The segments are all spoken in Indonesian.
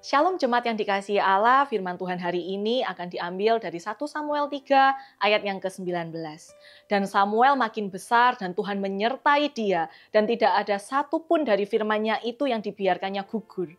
Shalom jemaat yang dikasihi Allah, firman Tuhan hari ini akan diambil dari 1 Samuel 3 ayat yang ke-19. Dan Samuel makin besar dan Tuhan menyertai dia dan tidak ada satupun dari firman-Nya itu yang dibiarkannya gugur.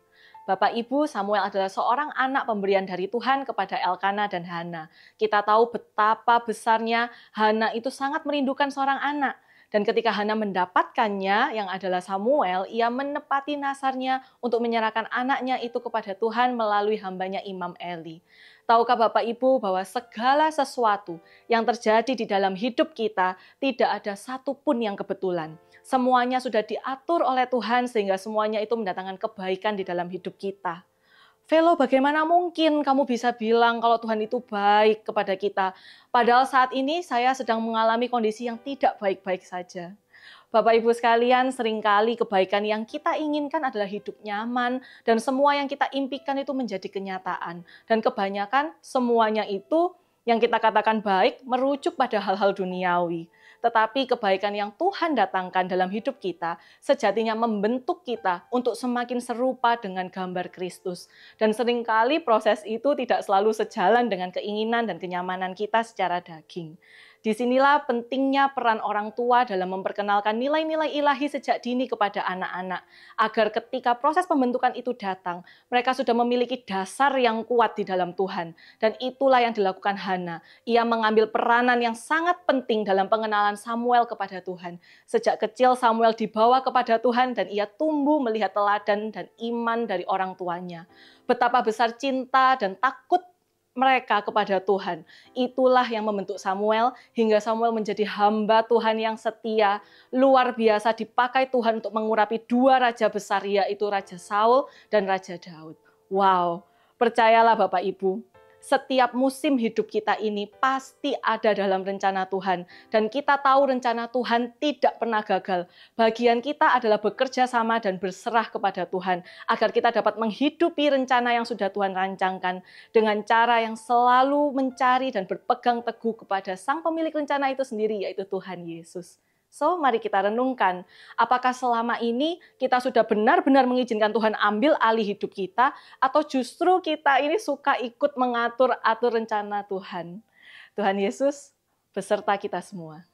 Bapak Ibu, Samuel adalah seorang anak pemberian dari Tuhan kepada Elkana dan Hana. Kita tahu betapa besarnya Hana itu sangat merindukan seorang anak. Dan ketika Hana mendapatkannya, yang adalah Samuel, ia menepati nazarnya untuk menyerahkan anaknya itu kepada Tuhan melalui hambanya Imam Eli. Tahukah Bapak Ibu bahwa segala sesuatu yang terjadi di dalam hidup kita tidak ada satupun yang kebetulan. Semuanya sudah diatur oleh Tuhan sehingga semuanya itu mendatangkan kebaikan di dalam hidup kita. Velo, bagaimana mungkin kamu bisa bilang kalau Tuhan itu baik kepada kita? Padahal saat ini saya sedang mengalami kondisi yang tidak baik-baik saja. Bapak Ibu sekalian, seringkali kebaikan yang kita inginkan adalah hidup nyaman dan semua yang kita impikan itu menjadi kenyataan. Dan kebanyakan semuanya itu yang kita katakan baik merujuk pada hal-hal duniawi. Tetapi kebaikan yang Tuhan datangkan dalam hidup kita sejatinya membentuk kita untuk semakin serupa dengan gambar Kristus. Dan seringkali proses itu tidak selalu sejalan dengan keinginan dan kenyamanan kita secara daging. Disinilah pentingnya peran orang tua dalam memperkenalkan nilai-nilai ilahi sejak dini kepada anak-anak, agar ketika proses pembentukan itu datang, mereka sudah memiliki dasar yang kuat di dalam Tuhan. Dan itulah yang dilakukan Hana. Ia mengambil peranan yang sangat penting dalam pengenalan Samuel kepada Tuhan. Sejak kecil Samuel dibawa kepada Tuhan dan ia tumbuh melihat teladan dan iman dari orang tuanya. Betapa besar cinta dan takut mereka kepada Tuhan. Itulah yang membentuk Samuel hingga Samuel menjadi hamba Tuhan yang setia, luar biasa dipakai Tuhan untuk mengurapi dua raja besar, yaitu Raja Saul dan Raja Daud. Wow, percayalah Bapak Ibu, setiap musim hidup kita ini pasti ada dalam rencana Tuhan. Dan kita tahu rencana Tuhan tidak pernah gagal. Bagian kita adalah bekerja sama dan berserah kepada Tuhan. Agar kita dapat menghidupi rencana yang sudah Tuhan rancangkan. Dengan cara yang selalu mencari dan berpegang teguh kepada Sang Pemilik rencana itu sendiri, yaitu Tuhan Yesus. So, mari kita renungkan, apakah selama ini kita sudah benar-benar mengizinkan Tuhan ambil alih hidup kita, atau justru kita ini suka ikut mengatur-atur rencana Tuhan. Tuhan Yesus beserta kita semua.